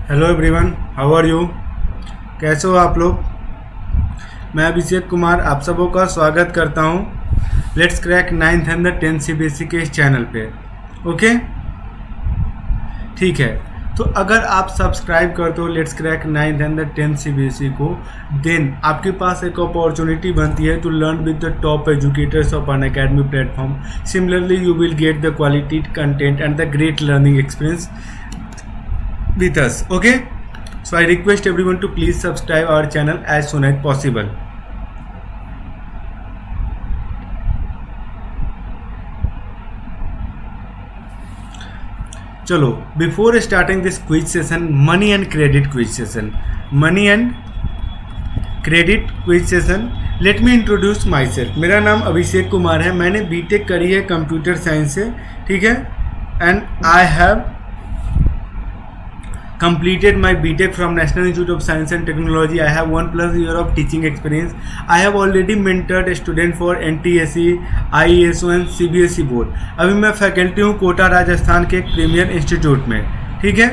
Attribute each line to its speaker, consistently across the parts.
Speaker 1: Hello everyone, how are you? कैसे हो आप लोग? मैं अभिषेक कुमार आप सबों का स्वागत करता हूँ let's crack 9th and 10th CBSE के इस चैनल पे। ओके, ठीक है। तो अगर आप सब्सक्राइब करते हो let's crack 9th and 10th CBSE को, देन आपके पास एक अपॉर्चुनिटी बनती है to learn with the top educators of Unacademy platform. Similarly you will get the quality content and the great learning experience with us. Okay, so I request everyone to please subscribe our channel as soon as possible. चलो, before starting this quiz session, money and credit quiz session, let me introduce myself. मेरा नाम अभिषेक कुमार है। मैंने BTech करी है computer science से, ठीक है, and I have completed my BTech from National Institute of Science and Technology. I have 1+ year of teaching experience. I have already mentored a student for NTSE, IESO and CBSE board. अभी मैं faculty हूँ कोटा राजस्थान के एक premier institute में, ठीक है।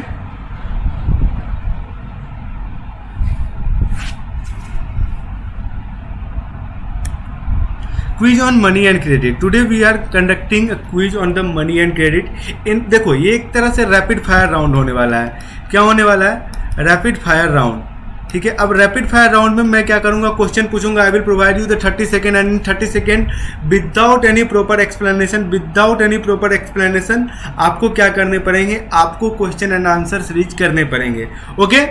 Speaker 1: Quiz on money and credit. Today we are conducting a quiz on the money and credit in, देखो ये एक तरह से रैपिड फायर राउंड होने वाला है। क्या होने वाला है? रैपिड फायर राउंड, ठीक है। अब रैपिड फायर राउंड में मैं क्या करूंगा, क्वेश्चन पूछूंगा। I will provide you the 30 second and in 30 second without any proper explanation आपको क्या करने पड़ेंगे, आपको क्वेश्चन एंड आंसर्स रीच करने पड़ेंगे। Okay,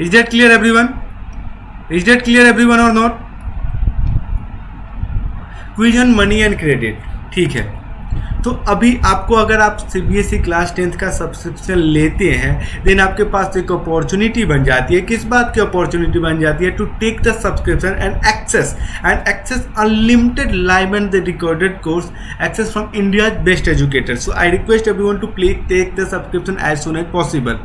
Speaker 1: is that clear everyone? Is that clear everyone or not? Quiz on money and credit, ठीक है। तो अभी आपको, अगर आप सीबीएसई क्लास 10th का सब्सक्रिप्शन लेते हैं, देन आपके पास एक अपॉर्चुनिटी बन जाती है। किस बात की अपॉर्चुनिटी बन जाती है? To take the subscription and access unlimited live and the recorded course access from India best educator. So I request everyone to please take the subscription as soon as possible.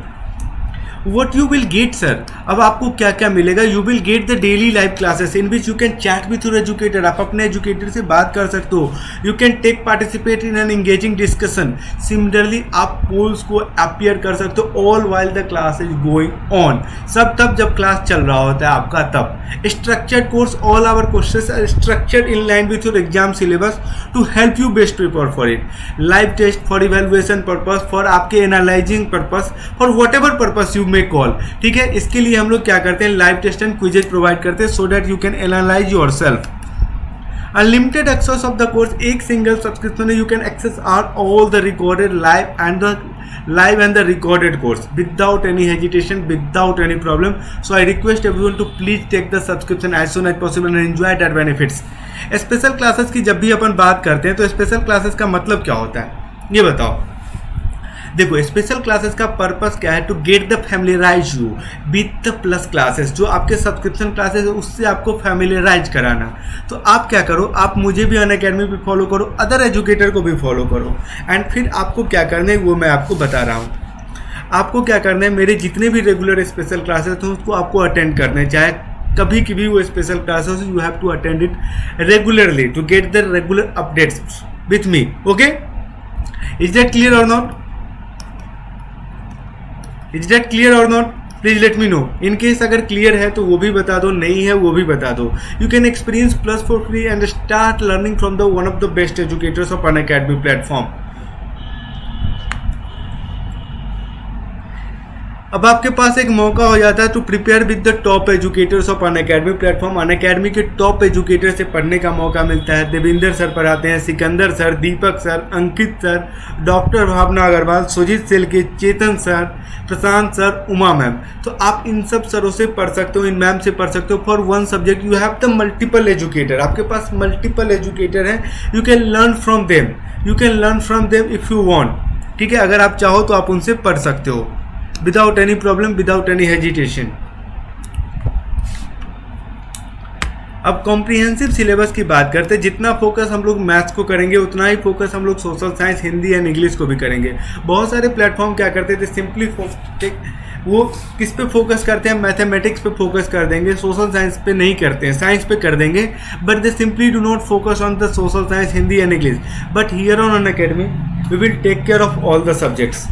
Speaker 1: What you will get, sir? अब आपको क्या क्या मिलेगा? You will get the daily live classes in which you can chat with your educator. आप अपने educator से बात कर सकते हो। You can take participate in an engaging discussion. Similarly, आप polls को appear कर सकते हो all while the class is going on. सब तब जब क्लास चल रहा होता है आपका तब। Structured course, all our courses are structured in line with your exam syllabus to help you best prepare for it. Live test for evaluation purpose, for आपके analyzing purpose, for whatever purpose you may call, ठीक है। इसके लिए हम लोग क्या करते हैं, live test and quizzes provide करते हैं so that you can analyse yourself. Unlimited access of the course, एक सिंगल सब्सक्रिप्शन में you can access all the recorded live and the recorded course without any hesitation, without any problem. So I request everyone to please take the subscription as soon as possible and enjoy that benefits. Special classes की जब भी अपन बात करते हैं तो special classes का मतलब क्या होता है, ये बताओ। देखो, स्पेशल क्लासेस का पर्पस क्या है? To get the familiarize you with the plus classes. जो आपके सब्सक्रिप्शन क्लासेस है उससे आपको फैमिलियराइज कराना। तो आप क्या करो, आप मुझे भी अनअकैडमी पे फॉलो करो, अदर एजुकेटर को भी फॉलो करो, एंड फिर आपको क्या करना है वो मैं आपको बता रहा हूँ। आपको क्या करना है, मेरे जितने भी रेगुलर स्पेशल क्लासेस हैं उसको आपको अटेंड करना है। चाहे कभी की भी वो special classes, you have to attend it regularly to get the regular updates with me. Okay, is that clear or not? Is that clear or not? Please let me know. In case अगर क्लियर है तो वो भी बता दो, नहीं है वो भी बता दो। You can experience plus for free and start learning from the one of the best educators of Unacademy platform. अब आपके पास एक मौका हो जाता है to prepare with the top educators of Unacademy platform. Unacademy के टॉप एजुकेटर से पढ़ने का मौका मिलता है। देविंदर सर पढ़ाते हैं, सिकंदर सर, दीपक सर, अंकित सर, डॉक्टर भावना अग्रवाल, सुजीत सेल्के, चेतन सर, प्रशांत सर, उमा मैम। तो आप इन सब सरों से पढ़ सकते हो, इन मैम से पढ़ सकते हो। For one subject you have the multiple educator. आपके पास मल्टीपल एजुकेटर हैं, you can learn from them if you want, ठीक है। अगर आप चाहो तो आप उनसे पढ़ सकते हो without any problem, without any hesitation. अब कॉम्प्रिहेंसिव सिलेबस की बात करते हैं। जितना फोकस हम लोग मैथ्स को करेंगे उतना ही फोकस हम लोग social science, Hindi and English को भी करेंगे। बहुत सारे प्लेटफॉर्म क्या करते थे, सिंपली वो किस पे फोकस करते हैं, मैथमेटिक्स पे फोकस कर देंगे, सोशल साइंस पे नहीं करते हैं, साइंस पे कर देंगे, but they simply do not focus on the social science, Hindi and English. But here on Unacademy we will take care of all the subjects.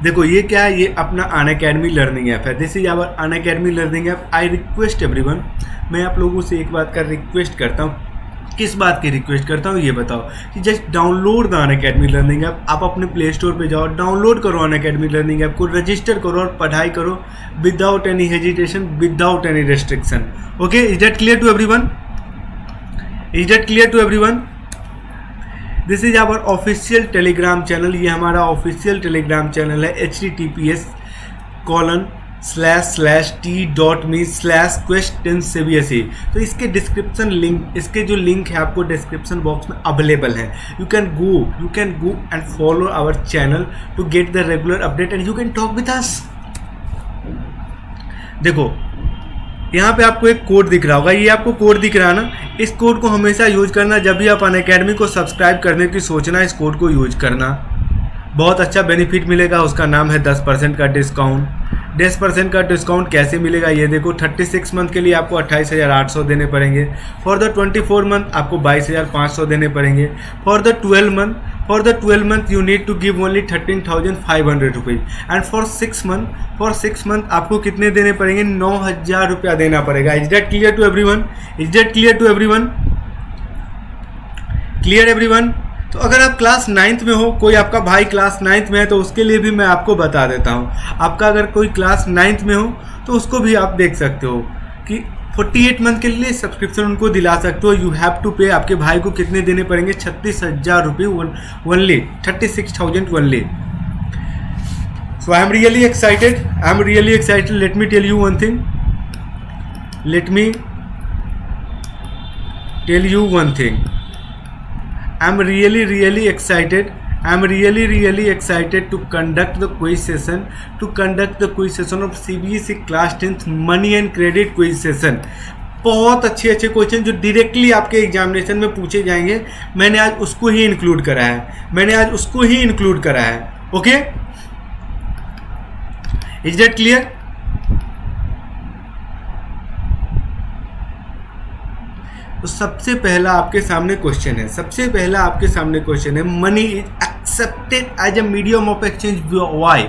Speaker 1: देखो ये क्या है, ये अपना अनअकैडमी लर्निंग ऐप है। This is our Unacademy learning app. I request everyone, मैं आप लोगों से एक बात का रिक्वेस्ट करता हूँ। किस बात की रिक्वेस्ट करता हूँ ये बताओ, कि just download the Unacademy learning app. आप अपने प्ले स्टोर पे जाओ, डाउनलोड करो अनअकैडमी लर्निंग ऐप को, रजिस्टर करो और पढ़ाई करो without any hesitation, without any restriction. Okay, is that clear to everyone? Is that clear to everyone? This is our official Telegram channel. ये हमारा ऑफिशियल टेलीग्राम चैनल है https://t.me/quest10cbse। तो इसके डिस्क्रिप्शन लिंक, इसके जो लिंक है आपको डिस्क्रिप्शन बॉक्स में अवेलेबल है। You can go and follow our channel to get the regular update and you can talk with us. देखो यहाँ पे आपको एक कोड दिख रहा होगा, ये आपको कोड दिख रहा है ना, इस कोड को हमेशा यूज करना। जब भी आप अनअकैडमी को सब्सक्राइब करने की सोचना, इस कोड को यूज करना, बहुत अच्छा बेनिफिट मिलेगा। उसका नाम है 10% का डिस्काउंट। 10% का डिस्काउंट कैसे मिलेगा ये देखो, 36 मंथ के लिए आपको 28,800 देने पड़ेंगे। फॉर द 24 मंथ आपको 22,500 देने पड़ेंगे। For the 12 month you need to give only 13,500 rupees. And for 6 month आपको कितने देने पड़ेंगे? 9,000 रुपया देना पड़ेगा। Is that clear to everyone? Is that clear to everyone? Clear everyone? तो अगर आप क्लास 9th में हो, कोई आपका भाई क्लास 9th में है, तो उसके लिए भी मैं आपको बता देता हूँ। आपका अगर कोई क्लास 9th में हो तो उसको भी आप देख सकते हो कि 48 मंथ के लिए सब्सक्रिप्शन उनको दिला सकते हो। यू हैव टू पे। आपके भाई को कितने देने पड़ेंगे? 36,000 रुपये only, 36,000 only. So I am really excited. Let me tell you one thing. I'm really excited to conduct the quiz session of CBSE class 10th money and credit quiz session। बहुत अच्छे क्वेश्चन जो directly आपके examination में पूछे जाएंगे, मैंने आज उसको ही इंक्लूड करा है। Okay, is that clear? तो सबसे पहला आपके सामने क्वेश्चन है, money is accepted as a medium of exchange. Why?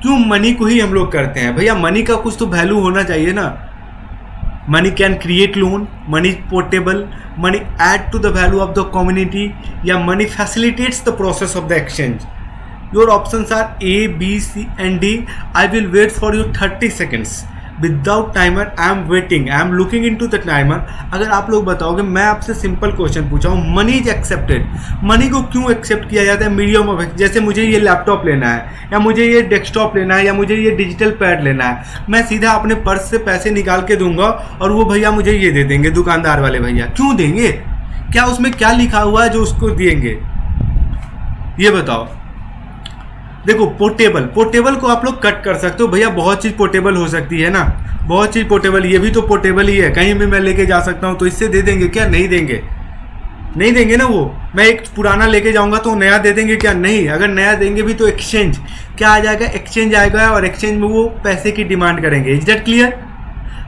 Speaker 1: क्यों मनी को ही हम लोग करते हैं? भैया मनी का कुछ तो वैल्यू होना चाहिए ना। Money can create loan, money portable, money add to the value of the community, या money facilitates the process of the exchange. Your options are A, B, C and D। I will wait for you 30 seconds without timer. I am waiting, I am looking in to the timer. अगर आप लोग बताओगे, मैं आपसे simple question पूछा हूँ, money is accepted. Money को क्यों एक्सेप्ट किया जाता है? मीडियम ऑफ, जैसे मुझे ये लैपटॉप लेना है, या मुझे ये डेस्कटॉप लेना है, या मुझे ये डिजिटल पैड लेना है, मैं सीधा अपने पर्स से पैसे निकाल के दूंगा और वो भैया मुझे ये दे देंगे, दुकानदार वाले भैया। क्यों देंगे? क्या उसमें क्या लिखा हुआ है जो उसको देंगे? ये बताओ। देखो पोर्टेबल को आप लोग कट कर सकते हो भैया, बहुत चीज़ पोर्टेबल हो सकती है ना, बहुत चीज़ पोर्टेबल। ये भी तो पोर्टेबल ही है, कहीं भी मैं लेके जा सकता हूँ। तो इससे दे देंगे क्या? नहीं देंगे ना। वो मैं एक पुराना लेके जाऊँगा तो नया दे देंगे क्या? नहीं। अगर नया देंगे भी तो एक्सचेंज क्या आ जाएगा? एक्सचेंज आएगा, और एक्सचेंज में वो पैसे की डिमांड करेंगे। Is that clear?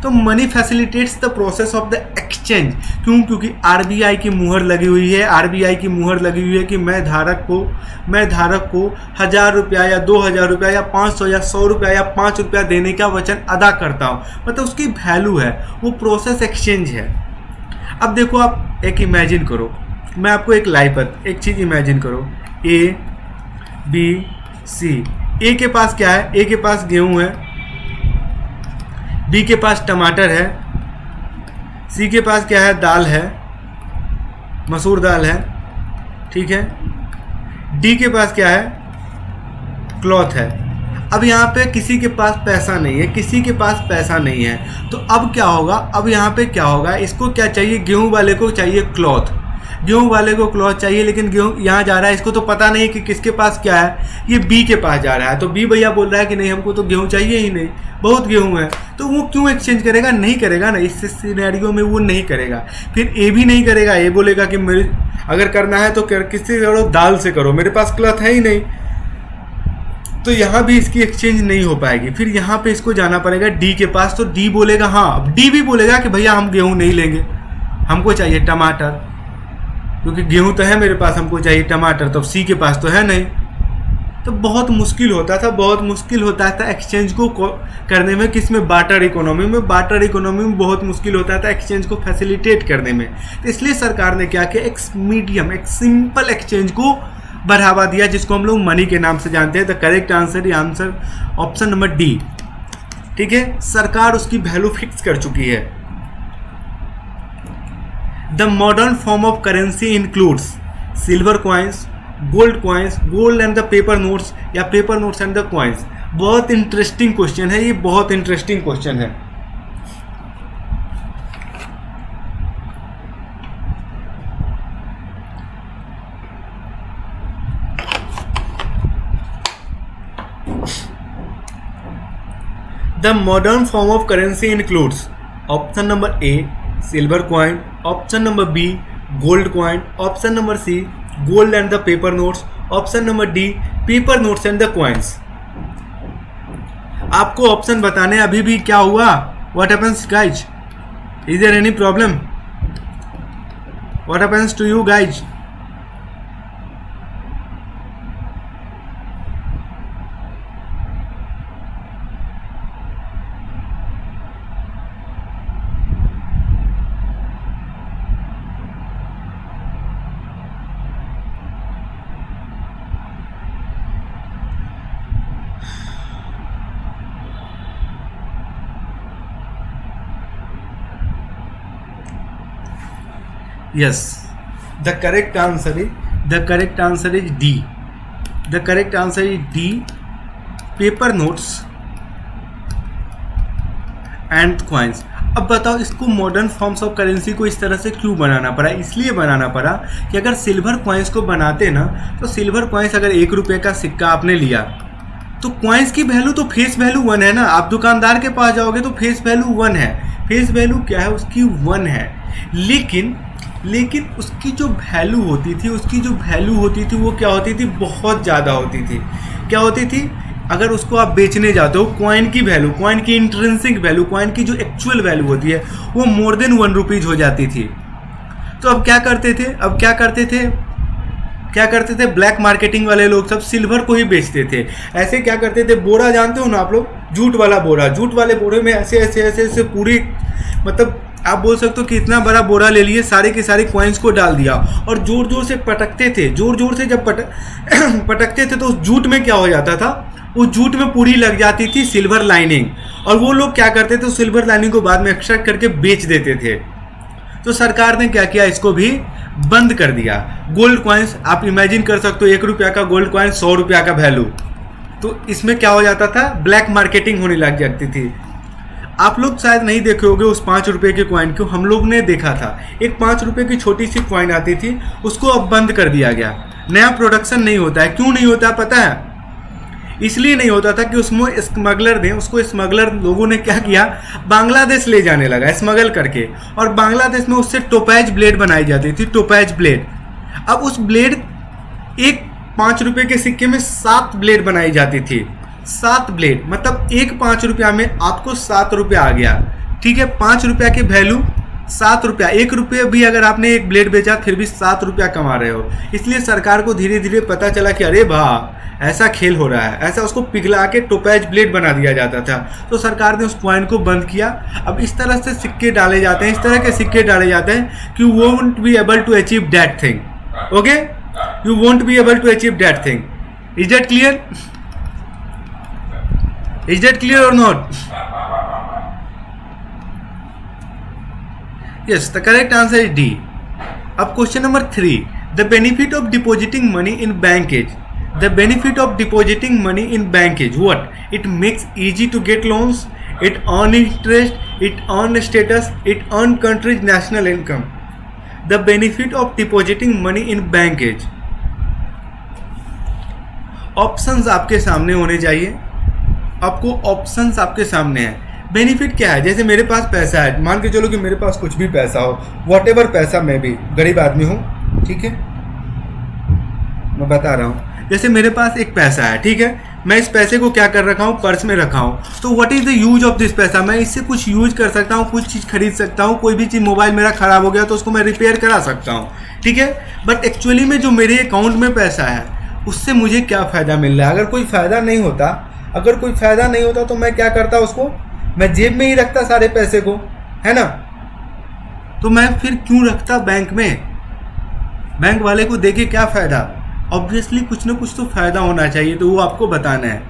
Speaker 1: तो money facilitates the process of the exchange. क्यों? क्योंकि आरबीआई की मुहर लगी हुई है कि मैं धारक को 1,000 रुपया या 2,000 रुपया या 500 या 100 रुपया या 5 रुपया देने का वचन अदा करता हूँ। मतलब उसकी वैल्यू है, वो प्रोसेस एक्सचेंज है। अब देखो, आप एक इमेजिन करो, मैं आपको एक एक चीज़ इमेजिन करो, A, B, C। ए के पास क्या है? ए के पास गेहूँ है, बी के पास टमाटर है, सी के पास क्या है? दाल है, मसूर दाल है, ठीक है। डी के पास क्या है? क्लॉथ है। अब यहाँ पे किसी के पास पैसा नहीं है, तो अब क्या होगा? अब यहाँ पे क्या होगा? इसको क्या चाहिए? गेहूं वाले को चाहिए क्लॉथ, चाहिए, लेकिन गेहूं यहाँ जा रहा है, इसको तो पता नहीं कि किसके पास क्या है, ये बी के पास जा रहा है। तो बी भैया बोल रहा है कि नहीं, हमको तो गेहूं चाहिए ही नहीं, बहुत गेहूं है। तो वो क्यों एक्सचेंज करेगा? नहीं करेगा ना, इस सिनेरियो में वो नहीं करेगा। फिर ए भी नहीं करेगा, ए बोलेगा कि मेरे अगर करना है तो किससे करो? दाल से करो, मेरे पास क्लॉथ है ही नहीं। तो यहाँ भी इसकी एक्सचेंज नहीं हो पाएगी। फिर यहाँ पे इसको जाना पड़ेगा डी के पास, तो डी बोलेगा हाँ, अब डी भी बोलेगा कि भैया हम गेहूं नहीं लेंगे, हमको चाहिए टमाटर, क्योंकि गेहूं तो है मेरे पास, हमको चाहिए टमाटर। तो सी के पास तो है नहीं, तो बहुत मुश्किल होता था, बहुत मुश्किल होता था एक्सचेंज को करने में। किस में? बार्टर इकोनॉमी में। बार्टर इकोनॉमी में बहुत मुश्किल होता था एक्सचेंज को फैसिलिटेट करने में। तो इसलिए सरकार ने क्या किया, एक मीडियम, एक सिंपल एक्सचेंज को बढ़ावा दिया, जिसको हम लोग मनी के नाम से जानते हैं। The correct answer option number D. ठीक है, सरकार उसकी वैल्यू फिक्स कर चुकी है। The modern form of currency includes silver coins, gold and the paper notes, या paper notes and the coins. बहुत इंटरेस्टिंग क्वेश्चन है ये, बहुत इंटरेस्टिंग क्वेश्चन है। The modern form of currency includes option number A silver coin, option number B gold coin, option number C gold and the paper notes, option number D paper notes and the coins। आपको option बताने अभी भी क्या हुआ? What happens guys? Is there any problem? What happens to you guys? Yes, the correct answer is D. The correct answer is D, paper notes and coins। अब बताओ इसको modern forms of currency को इस तरह से क्यों बनाना पड़ा? इसलिए बनाना पड़ा कि अगर सिल्वर कॉइन्स को बनाते ना, तो सिल्वर कॉइन्स अगर 1 रुपये का सिक्का आपने लिया, तो कॉइन्स की वैल्यू तो फेस वैल्यू 1 है ना। आप दुकानदार के पास जाओगे तो फेस वैल्यू 1 है। फेस वैल्यू क्या है उसकी? 1 है। लेकिन उसकी जो वैल्यू होती थी वो क्या होती थी? बहुत ज़्यादा होती थी। क्या होती थी? अगर उसको आप बेचने जाते हो, कॉइन की वैल्यू, कॉइन की इंट्रिंसिक वैल्यू, कॉइन की जो एक्चुअल वैल्यू होती है वो मोर देन 1 रुपीज़ हो जाती थी। तो अब क्या करते थे? ब्लैक मार्केटिंग वाले लोग सब सिल्वर को ही बेचते थे। ऐसे क्या करते थे? बोरा जानते हो ना आप लोग, जूट वाला बोरा। जूट वाले बोरे में ऐसे पूरी, मतलब आप बोल सकते हो कि इतना बड़ा बोरा ले लिए, सारे के सारे कॉइन्स को डाल दिया और जोर जोर से पटकते थे। जोर से जब पटकते थे तो उस जूट में क्या हो जाता था? उस जूट में पूरी लग जाती थी सिल्वर लाइनिंग, और वो लोग क्या करते थे? सिल्वर लाइनिंग को बाद में एक्सट्रैक्ट करके बेच देते थे। तो सरकार ने क्या किया? इसको भी बंद कर दिया। गोल्ड कॉइन्स आप इमेजिन कर सकते हो, 1 रुपया का गोल्ड कॉइन 100 रुपया का वैल्यू। तो इसमें क्या हो जाता था? ब्लैक मार्केटिंग होने लग जाती थी। आप लोग शायद नहीं देखे होंगे उस 5 रुपये के कॉइन को, हम लोग ने देखा था। एक 5 रुपये की छोटी सी कॉइन आती थी, उसको अब बंद कर दिया गया। नया प्रोडक्शन नहीं होता है। क्यों नहीं होता पता है? इसलिए नहीं होता था कि उसमें स्मगलर ने, उसको स्मगलर लोगों ने क्या किया? बांग्लादेश ले जाने लगा स्मगल करके, और बांग्लादेश में उससे टोपैज ब्लेड बनाई जाती थी, टोपैज ब्लेड। अब उस ब्लेड, एक 5 रुपये के सिक्के में 7 ब्लेड बनाई जाती थी। 7 ब्लेड, मतलब एक 5 रुपया में आपको 7 रुपया आ गया। ठीक है, 5 रुपया की वैल्यू 7 रुपया। 1 रुपये भी अगर आपने एक ब्लेड बेचा फिर भी 7 रुपया कमा रहे हो। इसलिए सरकार को धीरे धीरे पता चला कि अरे वाह, ऐसा खेल हो रहा है। ऐसा उसको पिघला के टोपैज ब्लेड बना दिया जाता था। तो सरकार ने उस कॉइन को बंद किया। अब इस तरह से सिक्के डाले जाते हैं, इस तरह के सिक्के डाले जाते हैं कि you won't be able to achieve that thing. Okay, you won't be able to achieve that thing. Is that clear? Is that clear or not? Yes, the correct answer is D. अब question number 3, the benefit of depositing money in bank is, the benefit of depositing money in bank is what? It makes easy to get loans, it earn interest, it earn status, it earn country's national income. The benefit of depositing money in bank is, options आपके सामने होने चाहिए। आपको options आपके सामने है। Benefit क्या है? जैसे मेरे पास पैसा है, मान के चलो कि मेरे पास कुछ भी पैसा हो, व्हाटएवर पैसा, मैं भी गरीब आदमी हूँ, ठीक है, मैं बता रहा हूँ। जैसे मेरे पास एक पैसा है, ठीक है, मैं इस पैसे को क्या कर रखा हूँ? पर्स में रखा हूँ। तो what is the use of this पैसा? मैं इससे कुछ यूज कर सकता हूँ, कुछ चीज़ खरीद सकता हूँ। कोई भी चीज़, मोबाइल मेरा ख़राब हो गया तो उसको मैं रिपेयर करा सकता हूँ, ठीक है। बट एक्चुअली में जो मेरे अकाउंट में पैसा है उससे मुझे क्या फ़ायदा मिल रहा है। अगर कोई फ़ायदा नहीं होता तो मैं क्या करता, उसको मैं जेब में ही रखता सारे पैसे को, है ना। तो मैं फिर क्यों रखता बैंक में, बैंक वाले को देके क्या फ़ायदा। ऑब्वियसली कुछ ना कुछ तो फ़ायदा होना चाहिए, तो वो आपको बताना है।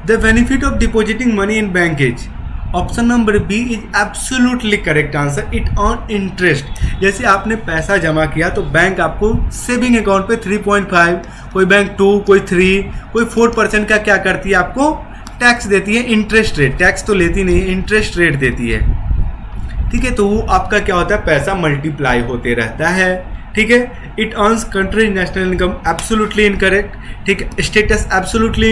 Speaker 1: The benefit of depositing money in bank is, option number B is absolutely correct answer, it on interest. जैसे आपने पैसा जमा किया तो बैंक आपको सेविंग अकाउंट पे 3.5, कोई बैंक 2, कोई 3, कोई 4% का क्या करती है, आपको टैक्स देती है, इंटरेस्ट रेट। टैक्स तो लेती नहीं, इंटरेस्ट रेट देती है, ठीक है। तो वो आपका क्या होता है, पैसा मल्टीप्लाई होते रहता है, ठीक है। It earns country national income, absolutely incorrect, ठीक है। Status absolutely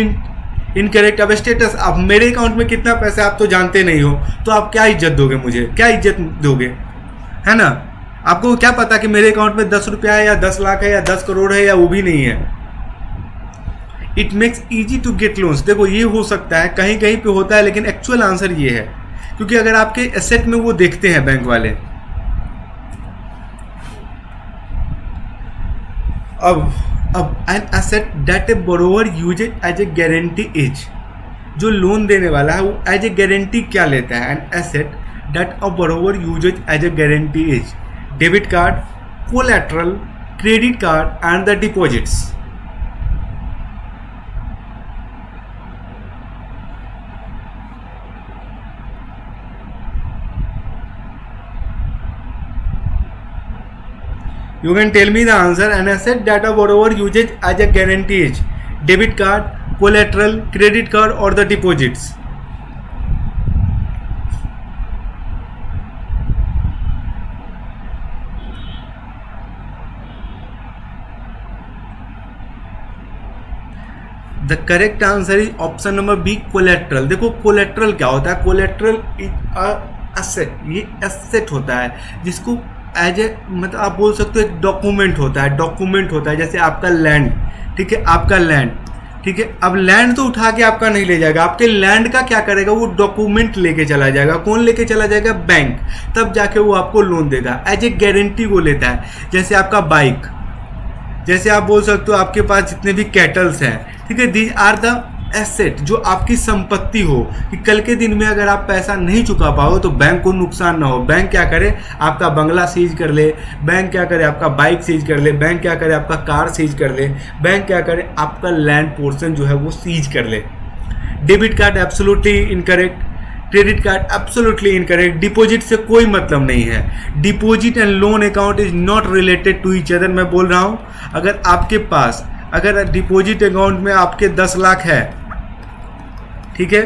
Speaker 1: incorrect. अब स्टेटस, अब मेरे अकाउंट में कितना पैसा आप तो जानते नहीं हो, तो आप क्या इज्जत दोगे मुझे, क्या इज्जत दोगे, है ना। आपको क्या पता कि मेरे अकाउंट में 10 रुपया है या 10 लाख है या 10 करोड़ है या वो भी नहीं है। It makes easy to get loans. देखो ये हो सकता है, कहीं कहीं पे होता है, लेकिन एक्चुअल आंसर ये है, क्योंकि अगर आपके एसेट में वो देखते हैं बैंक वाले। अब an asset that a borrower uses as a guarantee is, जो लोन देने वाला है वो एज ए गारंटी क्या लेता है। An asset that a borrower uses as a guarantee is debit card, collateral, credit card and the deposits. You can tell me the answer. An asset that a borrower uses as a guarantee is debit card, collateral, credit card or the deposits. The correct answer is option number B, collateral. देखो collateral क्या होता है, collateral is a asset, ये asset होता है जिसको as a, मतलब आप बोल सकते हो एक डॉक्यूमेंट होता है, जैसे आपका लैंड, ठीक है, आपका लैंड, ठीक है। अब लैंड तो उठा के आपका नहीं ले जाएगा, आपके लैंड का क्या करेगा, वो डॉक्यूमेंट लेके चला जाएगा। कौन लेके चला जाएगा, बैंक, तब जाके वो आपको लोन देगा, एज ए गारंटी वो लेता है। जैसे आपका बाइक, जैसे आप बोल सकते हो आपके पास जितने भी कैटल्स हैं, ठीक है, दीज आर द एसेट, जो आपकी संपत्ति हो, कि कल के दिन में अगर आप पैसा नहीं चुका पाओ तो बैंक को नुकसान ना हो। बैंक क्या करे, आपका बंगला सीज कर ले, बैंक क्या करे, आपका बाइक सीज कर ले, बैंक क्या करे, आपका कार सीज कर ले, बैंक क्या करे, आपका लैंड पोर्शन जो है वो सीज कर ले। Debit card absolutely incorrect, credit card absolutely incorrect. Deposit से कोई मतलब नहीं है। Deposit and loan account is not related to each other. मैं बोल रहा हूँ, अगर आपके पास, अगर डिपॉजिट अकाउंट में आपके 10 लाख है, ठीक है,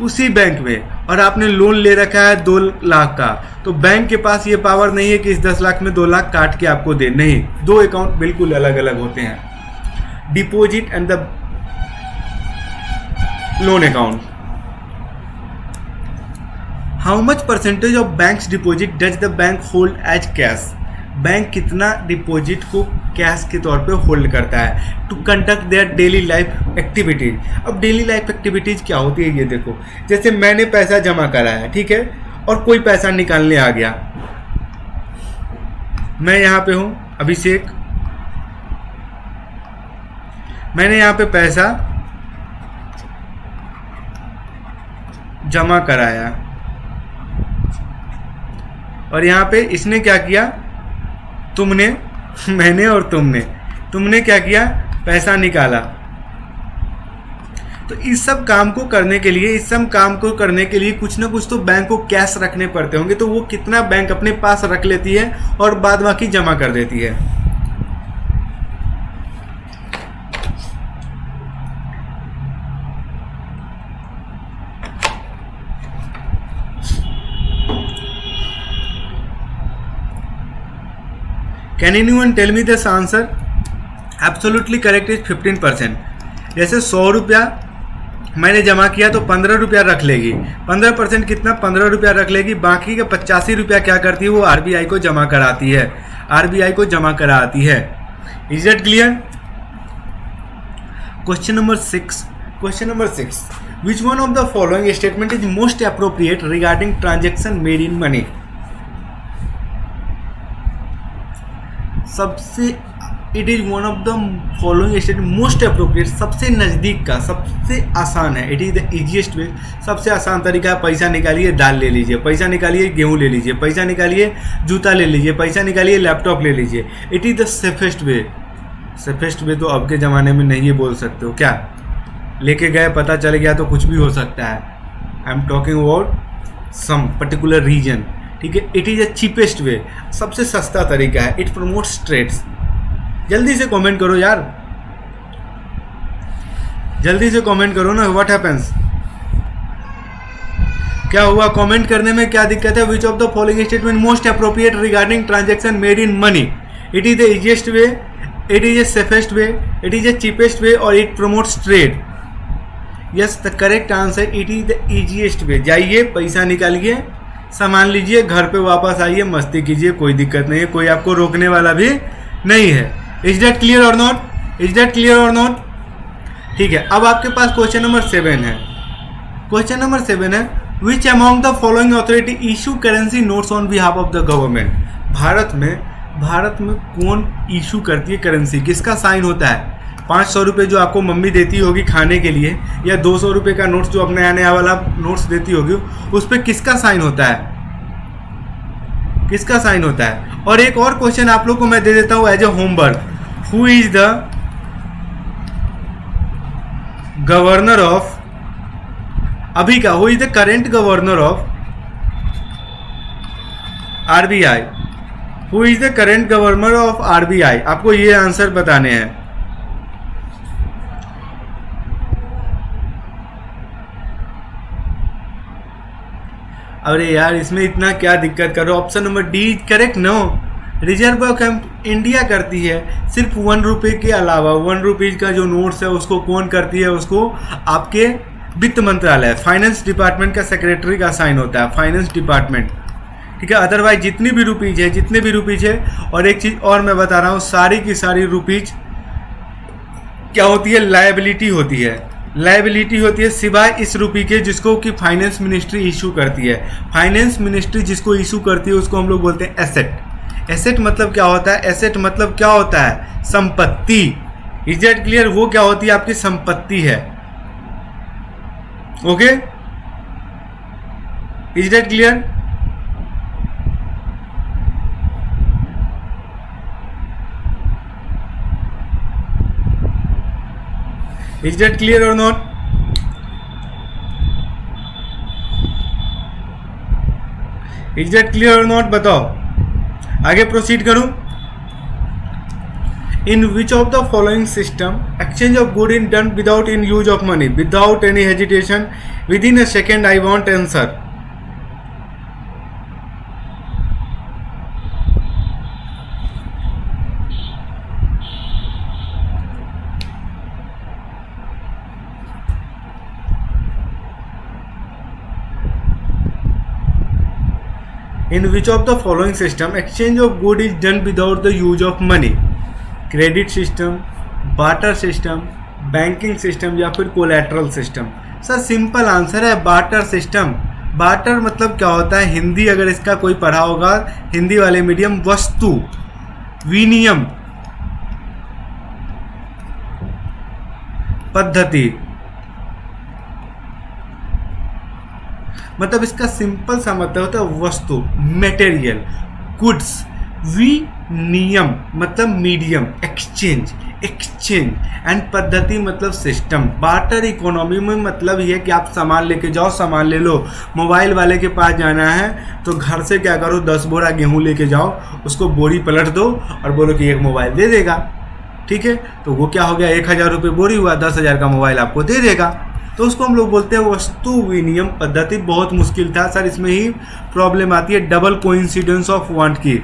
Speaker 1: उसी बैंक में, और आपने लोन ले रखा है 2 लाख का, तो बैंक के पास ये पावर नहीं है कि इस 10 लाख में 2 लाख काट के आपको दे। नहीं, दो अकाउंट बिल्कुल अलग अलग होते हैं, deposit and the loan account. How much percentage of banks deposit does the bank hold as cash. Bank कितना डिपॉजिट को कैश के तौर पे होल्ड करता है to conduct their daily life activities. अब डेली लाइफ एक्टिविटीज क्या होती है, ये देखो, जैसे मैंने पैसा जमा करा है, ठीक है, और कोई पैसा निकालने आ गया, मैं यहाँ पे हूँ अभिषेक, मैंने यहाँ पे पैसा जमा कराया, और यहाँ पे इसने क्या किया, तुमने, मैंने और तुमने क्या किया, पैसा निकाला। तो इस सब काम को करने के लिए कुछ ना कुछ तो बैंक को कैश रखने पड़ते होंगे। तो वो कितना बैंक अपने पास रख लेती है और बाद बाकी जमा कर देती है। Can anyone tell me this answer. Absolutely correct is 15%। जैसे 100 रुपया मैंने जमा किया तो 15 रुपया रख लेगी, 15% कितना, 15 रुपया रख लेगी, बाकी का 85 रुपया क्या करती है, वो आरबीआई को जमा कराती है, आरबीआई को जमा कराती है। Is it clear. Question number 6, which one of the following statement is most appropriate regarding transaction made in money. सबसे it is one of the following statement most appropriate, सबसे नज़दीक का, सबसे आसान है। It is the easiest way, सबसे आसान तरीका है। पैसा निकालिए, दाल ले लीजिए, पैसा निकालिए, गेहूँ ले लीजिए, पैसा निकालिए, जूता ले लीजिए, पैसा निकालिए, लैपटॉप ले लीजिए। It is the safest way. Safest way तो अब के ज़माने में नहीं बोल सकते हो क्या, लेके गए पता चल गया तो कुछ भी हो सकता है। I am talking about some particular reason, ठीक है। It is a cheapest way, सबसे सस्ता तरीका है। It promotes trades. जल्दी से कमेंट करो यार, जल्दी से कमेंट करो ना। व्हाट हैपेंस, क्या हुआ? कमेंट करने में क्या दिक्कत है? Which of the following statement most appropriate regarding transaction made in money? It is the easiest way, it is a safest way, it is a cheapest way और it promotes trade. Yes, the correct answer it is the easiest way. जाइए, पैसा निकालिए, सामान लीजिए, घर पे वापस आइए, मस्ती कीजिए, कोई दिक्कत नहीं है, कोई आपको रोकने वाला भी नहीं है। Is that clear or not? Is that clear or not? ठीक है, अब आपके पास क्वेश्चन नंबर 7 है। क्वेश्चन नंबर 7 है, which among the following authority issue currency notes on behalf of the government? Bharat में कौन इशू करती है करेंसी? किसका साइन होता है? 500 रुपये जो आपको मम्मी देती होगी खाने के लिए, या 200 रुपये का नोट्स जो अपने नया नया वाला नोट्स देती होगी, उस पर किसका साइन होता है? किसका साइन होता है? और एक और क्वेश्चन आप लोग को मैं दे देता हूं as a homework. Who is the governor of अभी का? Who is the current governor of RBI? Who is the current governor of RBI? आपको ये आंसर बताने हैं। अरे यार, इसमें इतना क्या दिक्कत करो? Option number D is correct. No, Reserve Bank of India करती है। सिर्फ 1 रुपये के अलावा 1 रुपीज़ का जो नोट्स है उसको कौन करती है? उसको आपके वित्त मंत्रालय, फाइनेंस डिपार्टमेंट का सेक्रेटरी का साइन होता है, फाइनेंस डिपार्टमेंट, ठीक है। अदरवाइज जितने भी रुपीज़ है, और एक चीज़ और मैं बता रहा हूँ, सारी की सारी रुपीज़ क्या होती है? लायबिलिटी होती है। लायबिलिटी होती है सिवाय इस रुपये के जिसको कि फाइनेंस मिनिस्ट्री इशू करती है। फाइनेंस मिनिस्ट्री जिसको इशू करती है उसको हम लोग बोलते हैं एसेट। एसेट मतलब क्या होता है? एसेट मतलब क्या होता है? संपत्ति। Is that clear? वो क्या होती है? आपकी संपत्ति है। Okay, is that clear? Is that clear or not? Is that clear or not? बताओ, आगे प्रोसीड करूं। In which of the following system exchange of good is done without in use of money, without any hesitation, within a second? I want answer. In which of the following system exchange of good is done without the use of money? Credit system, barter system, banking system या फिर collateral system? Sir simple answer है barter system. Barter मतलब क्या होता है? हिंदी अगर इसका कोई पढ़ा होगा, हिंदी वाले मीडियम, वस्तु विनिमय पद्धति। मतलब इसका सिंपल सा मतलब होता है वस्तु, मटेरियल, गुड्स, विनिमय मतलब मीडियम, एक्सचेंज एंड पद्धति मतलब सिस्टम। बार्टर इकोनॉमी में मतलब ये है कि आप सामान लेके जाओ, सामान ले लो। मोबाइल वाले के पास जाना है तो घर से क्या करो, 10 बोरा गेहूं लेके जाओ, उसको बोरी पलट दो और बोलो कि एक मोबाइल दे देगा, ठीक है। तो वो क्या हो गया, 1000 रुपये बोरी हुआ, 10,000 का मोबाइल आपको दे देगा। तो उसको हम लोग बोलते हैं वस्तु विनिमय पद्धति। बहुत मुश्किल था सर, इसमें ही प्रॉब्लम आती है डबल कोइंसिडेंस ऑफ वांट की,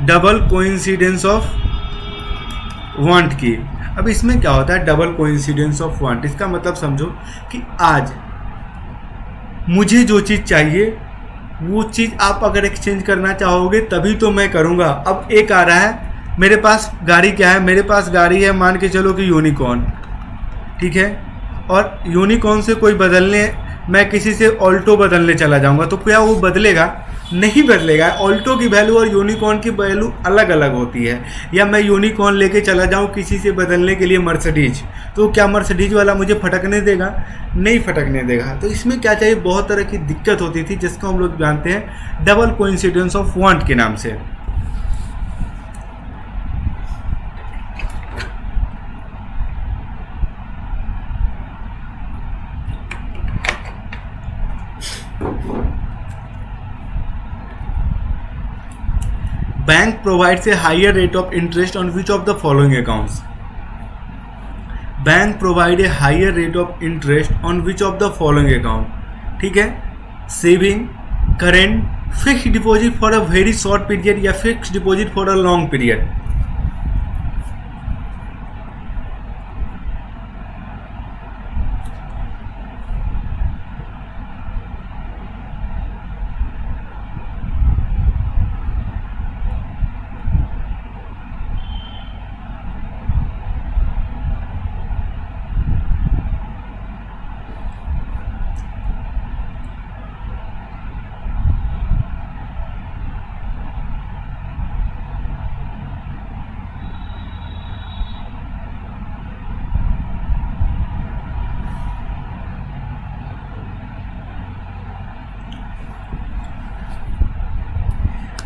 Speaker 1: डबल कोइंसिडेंस ऑफ वांट की। अब इसमें क्या होता है डबल कोइंसिडेंस ऑफ वांट? इसका मतलब समझो कि आज मुझे जो चीज़ चाहिए वो चीज़ आप अगर एक्सचेंज करना चाहोगे तभी तो मैं करूँगा। अब एक आ रहा है, मेरे पास गाड़ी क्या है, मेरे पास गाड़ी है मान के चलो कि यूनिकॉर्न, ठीक है, और यूनिकॉर्न से कोई बदलने, मैं किसी से ऑल्टो बदलने चला जाऊंगा तो क्या वो बदलेगा? नहीं बदलेगा। ऑल्टो की वैल्यू और यूनिकॉर्न की वैल्यू अलग अलग होती है। या मैं यूनिकॉर्न लेके चला जाऊँ किसी से बदलने के लिए मर्सिडीज, तो क्या मर्सिडीज वाला मुझे फटकने देगा? नहीं फटकने देगा। तो इसमें क्या चाहिए, बहुत तरह की दिक्कत होती थी जिसको हम लोग जानते हैं डबल कोइंसिडेंस ऑफ वांट के नाम से। Bank provides a higher rate of interest on which of the following accounts? Bank provide a higher rate of interest on which of the following account? ठीक है, saving, current, fix deposit for a very short period या fix deposit for a long period.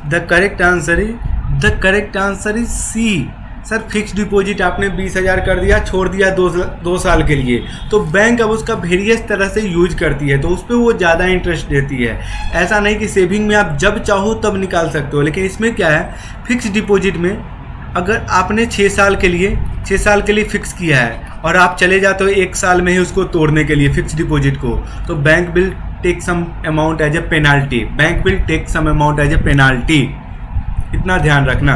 Speaker 1: The correct answer is C. Sir fix deposit आपने 20,000 कर दिया, छोड़ दिया 2 साल के लिए, तो बैंक अब उसका वेरियस तरह से यूज करती है, तो उस पर वो ज़्यादा इंटरेस्ट देती है। ऐसा नहीं कि सेविंग में आप जब चाहो तब निकाल सकते हो, लेकिन इसमें क्या है, फिक्स डिपॉजिट में अगर आपने 6 साल के लिए फिक्स किया है और आप चले जाते हो 1 साल में ही उसको तोड़ने के लिए फिक्स डिपॉजिट को, तो bank will take some amount as a penalty. इतना ध्यान रखना।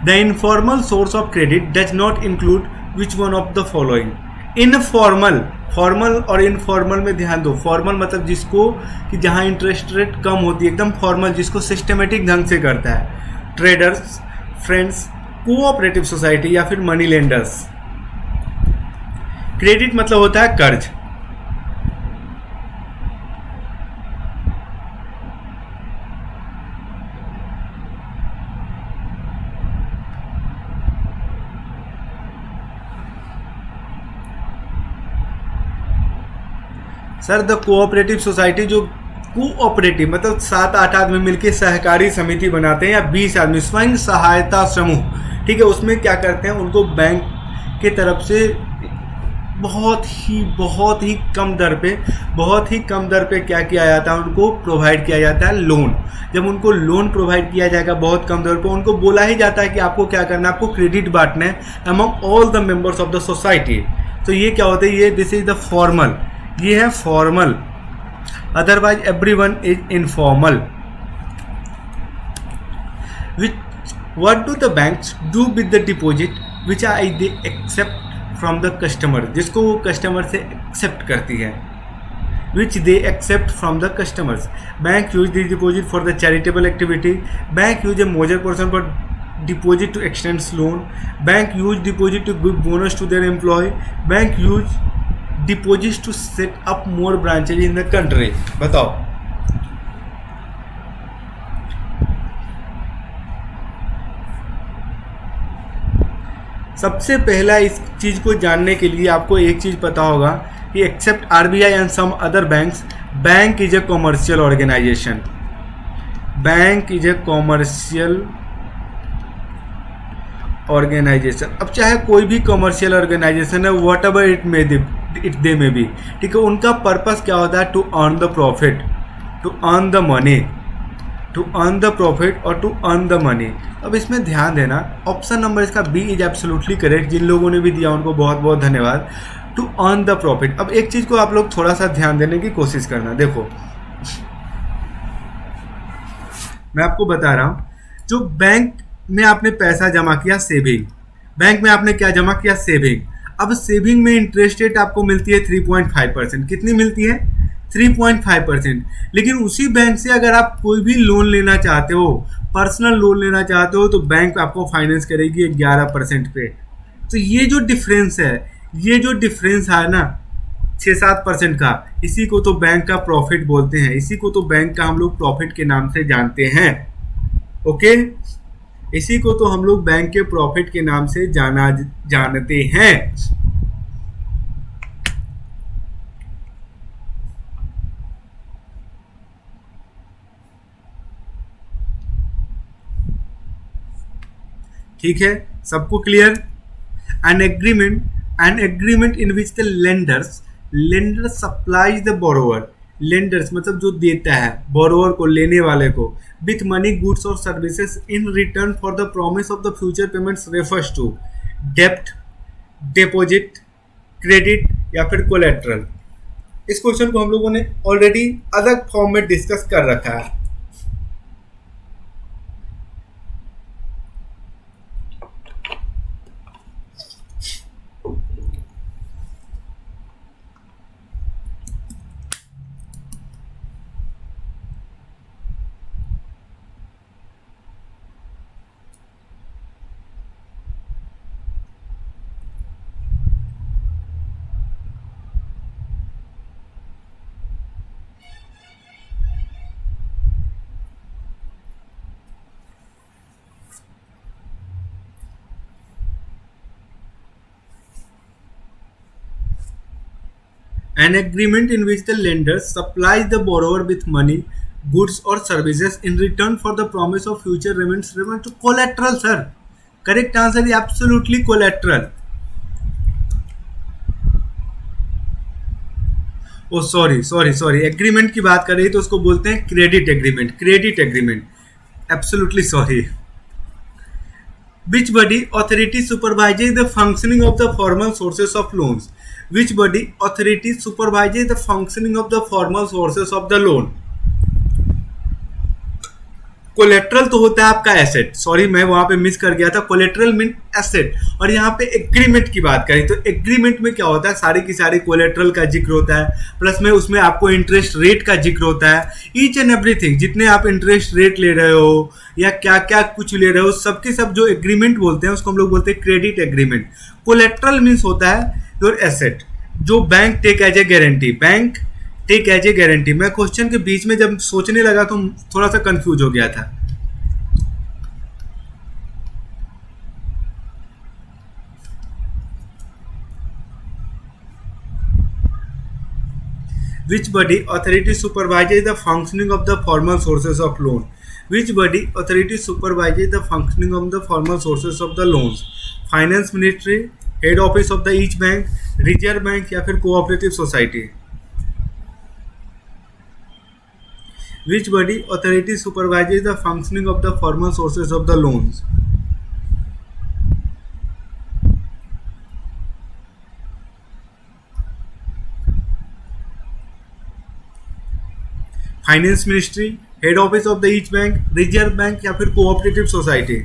Speaker 1: The informal source of credit does not include which one of the following? Informal, formal और इनफॉर्मल में ध्यान दो। फॉर्मल मतलब जिसको कि जहाँ इंटरेस्ट रेट कम होती है, एकदम फॉर्मल जिसको सिस्टमेटिक ढंग से करता है, ट्रेडर्स, फ्रेंड्स, कोऑपरेटिव सोसाइटी या फिर मनी लेंडर्स। क्रेडिट मतलब होता है कर्ज। सर द कोऑपरेटिव सोसाइटी, जो कोऑपरेटिव मतलब 7-8 आदमी मिलकर सहकारी समिति बनाते हैं या 20 आदमी, स्वयं सहायता समूह, ठीक है, उसमें क्या करते हैं, उनको बैंक के तरफ से बहुत ही कम दर पे क्या किया जाता है, उनको प्रोवाइड किया जाता है लोन। जब उनको लोन प्रोवाइड किया जाएगा बहुत कम दर पे, उनको बोला ही जाता है कि आपको क्या करना है, आपको क्रेडिट बांटना है among all the members of the society. तो ये क्या होता है, ये दिस इज द फॉर्मल, ये है formal. Otherwise everyone is informal. What do the banks do with the deposit which I they accept from the customer? जिसको वो कस्टमर से एक्सेप्ट करती है, which they accept from the customers. Bank use the deposit for the charitable activity, bank use a major portion for deposit to extend loan, bank use deposit to give bonus to their employee, bank use deposits to set up more branches in the country। बताओ। सबसे पहला इस चीज को जानने के लिए आपको एक चीज पता होगा कि except RBI and some other banks, bank is a commercial organisation. Bank is a commercial organisation. अब चाहे कोई भी कॉमर्शियल ऑर्गेनाइजेशन है, वॉट एवर इट दे में बी, ठीक है, उनका पर्पस क्या होता है, to earn the profit, to earn the money, to earn the profit और टू अर्न द मनी। अब इसमें ध्यान देना, ऑप्शन नंबर इसका बी इज एब्सोल्युटली करेक्ट। जिन लोगों ने भी दिया उनको बहुत बहुत धन्यवाद। To earn the profit. अब एक चीज को आप लोग थोड़ा सा ध्यान देने की कोशिश करना। देखो मैं आपको बता रहा हूं, जो बैंक में आपने पैसा जमा किया सेविंग, बैंक में आपने क्या जमा किया, सेविंग। अब सेविंग में इंटरेस्ट रेट आपको मिलती है 3.5%। कितनी मिलती है, 3.5%। लेकिन उसी बैंक से अगर आप कोई भी लोन लेना चाहते हो, पर्सनल लोन लेना चाहते हो, तो बैंक आपको फाइनेंस करेगी 11% पे। तो ये जो डिफरेंस है ना, 6-7% का, इसी को तो बैंक का प्रॉफिट बोलते हैं, इसी को तो बैंक का हम लोग प्रॉफिट के नाम से जानते हैं। ओके, इसी को तो हम लोग बैंक के प्रॉफिट के नाम से जानते हैं। ठीक है, सबको clear? An agreement in which the lender supplies the borrower, lenders मतलब जो देता है बोरोवर को, लेने वाले को, विथ मनी गुड्स और services in return for the promise of the future payments refers to डेप्ट, डिपॉजिट, क्रेडिट या फिर कोलेट्रल। इस क्वेश्चन को हम लोगों ने ऑलरेडी अलग फॉर्म में डिस्कस कर रखा है। An agreement in which the lender supplies the borrower with money, goods or services in return for the promise of future payments to collateral, sir. Correct answer is absolutely collateral. Oh sorry, agreement की बात कर रही तो उसको बोलते हैं credit agreement. Absolutely sorry. Which body authority supervises the functioning of the formal sources of loans? Which body authority supervises the functioning of the formal sources of the loan? Collateral तो होता है आपका एसेट, सॉरी मैं वहां पे miss कर गया था, कोलेट्रल मीन एसेट, और यहाँ पे एग्रीमेंट की बात करें तो एग्रीमेंट में क्या होता है, सारी की सारी कोलेट्रल का जिक्र होता है, प्लस में उसमें आपको इंटरेस्ट रेट का जिक्र होता है, ईच एंड एवरीथिंग, जितने आप इंटरेस्ट रेट ले रहे हो या क्या क्या कुछ ले रहे हो, सबके सब जो एग्रीमेंट बोलते हैं उसको हम लोग बोलते हैं क्रेडिट एग्रीमेंट। कोलेट्रल मीन्स होता है योर एसेट जो bank take as a guarantee, bank take as a guarantee. मैं क्वेश्चन के बीच में जब सोचने लगा तो थोड़ा सा कंफ्यूज हो गया था। Which body authority supervises the functioning of the formal sources of loan? Which body authority supervises the functioning of the formal sources of the loans? Finance Ministry, head office of the each bank, Reserve Bank या फिर cooperative society? Which body authority supervises the functioning of the formal sources of the loans? Finance ministry, head office of the each bank, Reserve Bank या फिर cooperative society?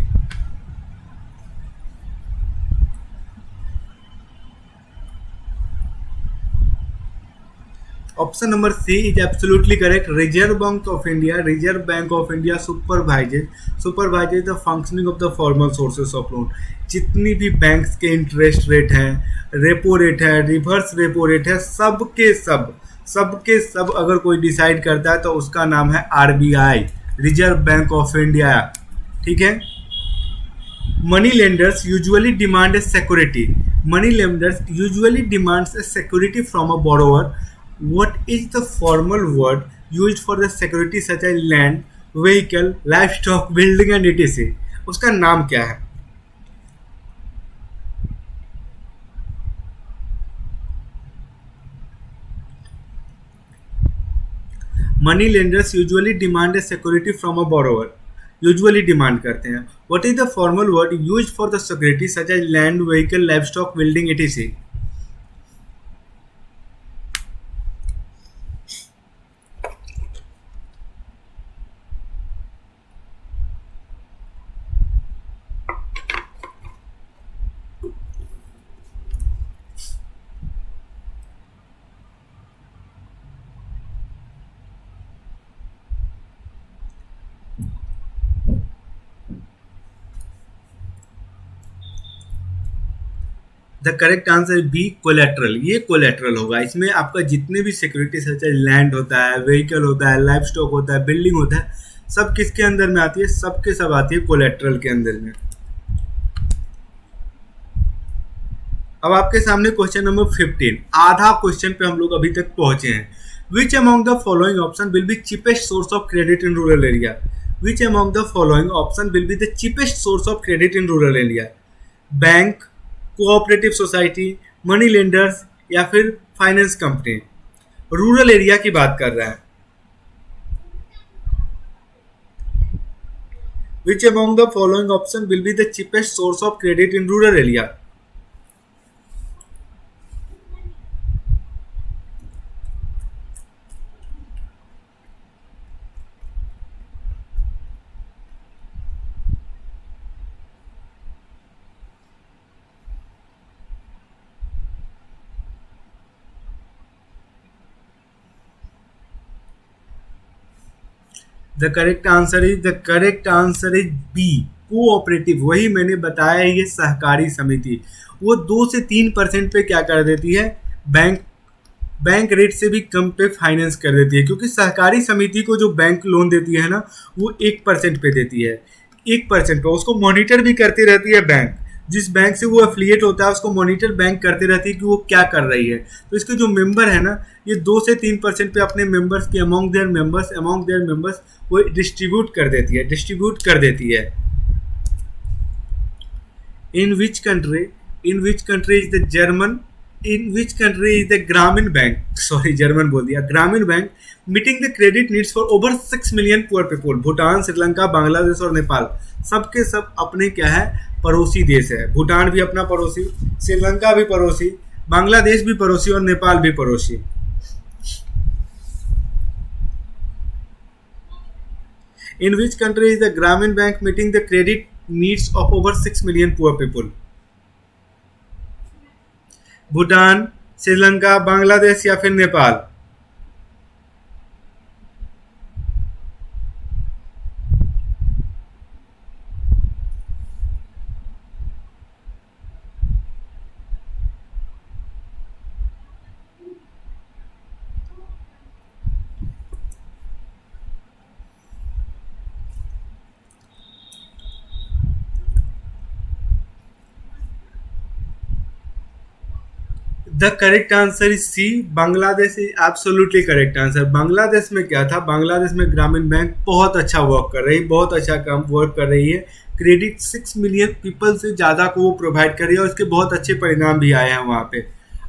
Speaker 1: Option number C is absolutely correct. Reserve Bank of India supervises the functioning of the formal sources of loan. जितनी भी banks के interest rate हैं, repo rate है, reverse repo rate है, सबके सब अगर कोई डिसाइड करता है तो उसका नाम है RBI, Reserve Bank of India. ठीक है। Money lenders usually demand a security, from a borrower. What is the formal word used for the security such as land, vehicle, livestock, building and etc? उसका नाम क्या है? Money lenders usually demand a security from a borrower, usually demand करते हैं। What is the formal word used for the security such as land, vehicle, livestock, building ATC? The correct answer B collateral. ये collateral होगा, इसमें आपका जितने भी security सच land होता है, व्हीकल होता है, लाइफ स्टॉक होता है, बिल्डिंग होता है, सब किसके अंदर में आती है? सब के सब आती है कोलेट्रल के अंदर में। अब आपके सामने क्वेश्चन नंबर 15, आधा क्वेश्चन पे हम लोग अभी तक पहुंचे हैं। विच among the following option will B cheapest source of credit in rural area? Which among the following option will be the cheapest source of credit in rural area? Bank, cooperative society, money lenders या फिर finance company? Rural area की बात कर रहा है। Which among the following option will be the cheapest source of credit in rural area? The correct answer is B, cooperative. वही मैंने बताया है, ये सहकारी समिति वो 2 से 3% पे क्या कर देती है? बैंक बैंक रेट से भी कम पे फाइनेंस कर देती है, क्योंकि सहकारी समिति को जो बैंक लोन देती है ना, वो 1% पे देती है। 1% पे उसको मॉनिटर भी करती रहती है बैंक। जिस बैंक से वो एफिलिएट होता है उसको मॉनिटर बैंक करती रहती है कि वो क्या कर रही है। तो इसके जो मेंबर है ना, ये 2 से 3% पे अपने मेंबर्स के अमॉन्ग देयर मेंबर्स वो डिस्ट्रीब्यूट कर देती है। इन which country is the Grameen bank, sorry German बोल दिया, ग्रामीण bank meeting the credit needs for over 6 million poor people? Bhutan, Sri Lanka, Bangladesh और नेपाल, सबके सब अपने क्या है? पड़ोसी देश है। भूटान भी अपना पड़ोसी, श्रीलंका भी पड़ोसी, बांग्लादेश भी पड़ोसी और नेपाल भी पड़ोसी। In which country is the Grameen bank meeting the credit needs of over 6 million poor people? Bhutan, Sri Lanka, Bangladesh या फिर Nepal? The correct answer is C, Bangladesh is absolutely correct answer. Bangladesh में क्या था? बांग्लादेश में ग्रामीण बैंक बहुत अच्छा वर्क कर रही है, बहुत अच्छा काम वर्क कर रही है। क्रेडिट 6 मिलियन पीपल से ज़्यादा को वो प्रोवाइड कर रही है और इसके बहुत अच्छे परिणाम भी आए हैं वहाँ पे।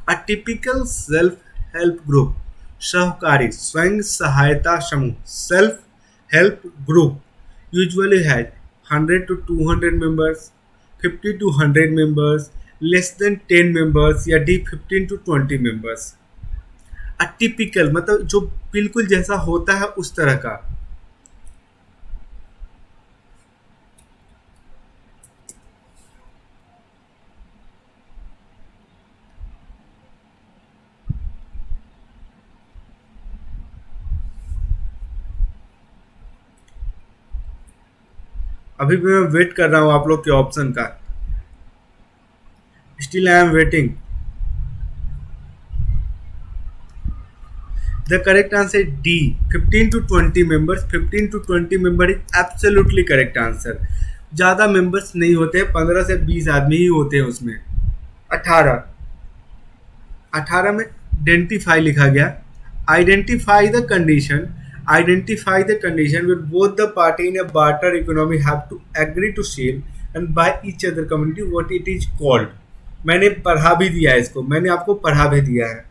Speaker 1: A typical self help group, सहकारी स्वयं सहायता समूह, self help group usually has 100 to 200 members, 50 to 100 members, less than 10 members या डी 15 to 20 मेंबर्स। अटिपिकल मतलब जो बिल्कुल जैसा होता है उस तरह का। अभी भी मैं वेट कर रहा हूं आप लोग के ऑप्शन का। Still I am waiting. The correct answer D, 15 to 20 members. 15 to 20 member is absolutely correct answer. ज़्यादा मेंबर्स नहीं होते, 15 से 20 आदमी ही होते हैं उसमें। 18 में आइडेंटिफाई लिखा गया। Identify the condition with both the party in a barter economy have to agree to sell and buy each other community what it is called। मैंने पढ़ा भी दिया है इसको, मैंने आपको पढ़ा भी दिया है।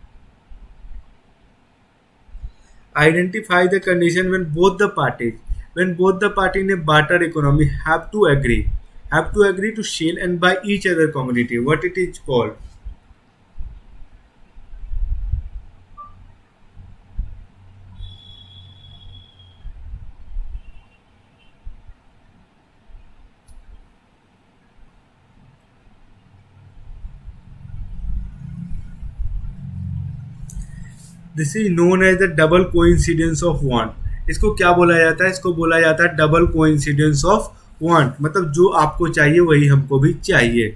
Speaker 1: Identify the condition when both the party in a barter economy have to agree to sell and buy each other commodity what it is called। This is known as the double coincidence of want. इसको क्या बोला जाता है? इसको बोला जाता है double coincidence of want. मतलब जो आपको चाहिए वही हमको भी चाहिए।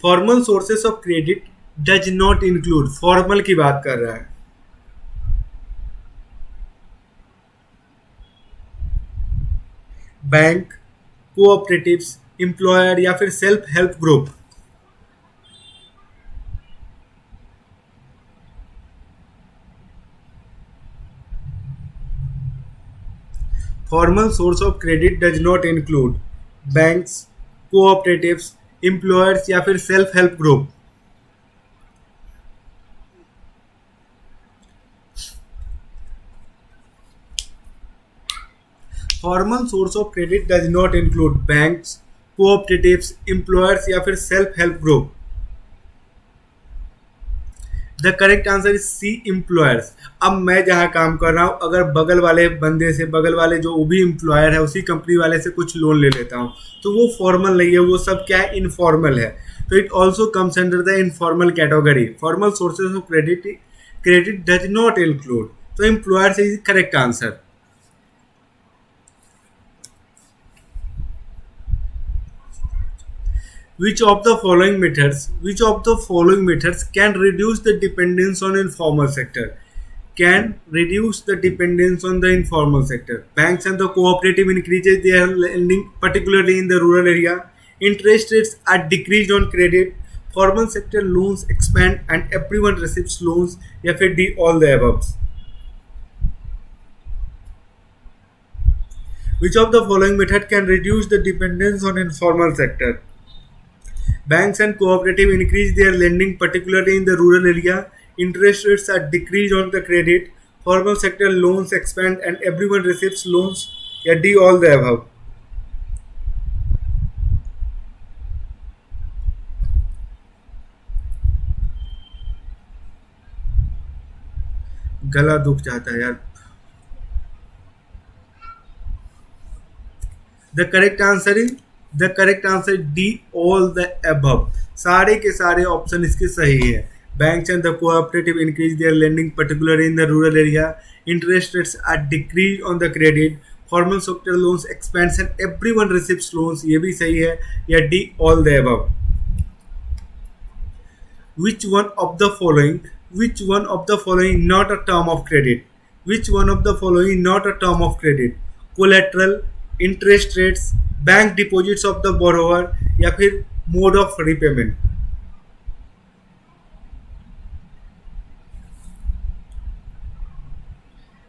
Speaker 1: Formal sources of credit does not include, formal की बात कर रहा है, बैंक, कोऑपरेटिव्स, एम्प्लॉयर या फिर self help group. Formal source of credit does not include banks, cooperatives, employers या फिर self help group. Formal source of credit does not include banks, cooperatives, employers या फिर self help group. The correct answer is C, employers. अब मैं जहाँ काम कर रहा हूँ, अगर बगल वाले बंदे से, बगल वाले जो वो भी एम्प्लॉयर है, उसी कंपनी वाले से कुछ लोन ले लेता हूँ, तो वो फॉर्मल नहीं है, वो सब क्या है, इनफॉर्मल है। तो it also comes under the informal category. Formal sources of credit does not include, तो employers is correct answer. Which of the following methods can reduce the dependence on informal sector? Can reduce the dependence on the informal sector. Banks and the cooperative increases their lending, particularly in the rural area. Interest rates are decreased on credit. Formal sector loans expand and everyone receives loans. या फिर D, all the above. Which of the following method can reduce the dependence on informal sector? Banks and cooperative increase their lending, particularly in the rural area. Interest rates are decreased on the credit. Formal sector loans expand and everyone receives loans. या D, all the above. गला दुख जाता है यार। The correct answer is D, all the above. सारे के सारे option इसके सही है। Banks and the cooperative increase their lending, particularly in the rural area. Interest rates are decrease on the credit. Formal sector loans expands and everyone receives loans, ये भी सही है। या D, all the above. Which one of the following not a term of credit? Which one of the following not a term of credit? Collateral, interest rates, bank deposits of the borrower या फिर mode of repayment.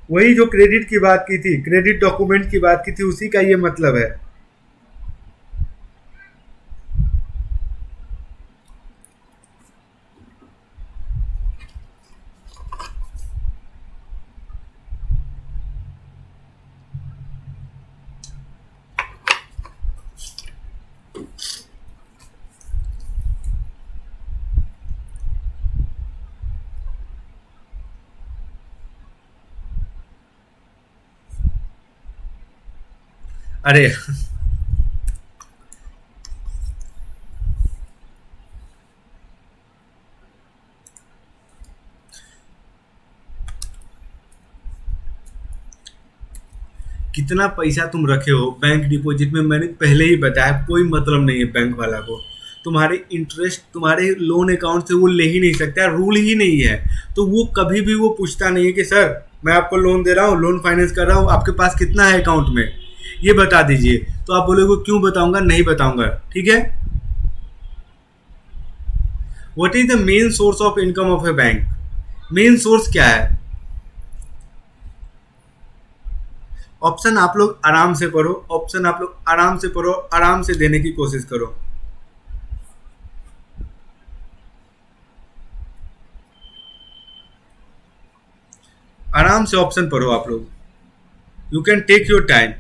Speaker 1: वही जो credit की बात की थी, credit document की बात की थी, उसी का ये मतलब है। अरे कितना पैसा तुम रखे हो बैंक डिपॉजिट में, मैंने पहले ही बताया, कोई मतलब नहीं है बैंक वाला को। तुम्हारे इंटरेस्ट तुम्हारे लोन अकाउंट से वो ले ही नहीं सकता, रूल ही नहीं है। तो वो कभी भी वो पूछता नहीं है कि सर मैं आपको लोन दे रहा हूँ, लोन फाइनेंस कर रहा हूँ, आपके पास कितना है अकाउंट में, ये बता दीजिए। तो आप बोलोगे क्यों बताऊंगा, नहीं बताऊंगा, ठीक है। What is the main source of income of A bank? Main source क्या है? ऑप्शन आप लोग आराम से पढ़ो, ऑप्शन आप लोग आराम से पढ़ो, आराम से देने की कोशिश करो। आराम से ऑप्शन पढ़ो आप लोग, you can take your time.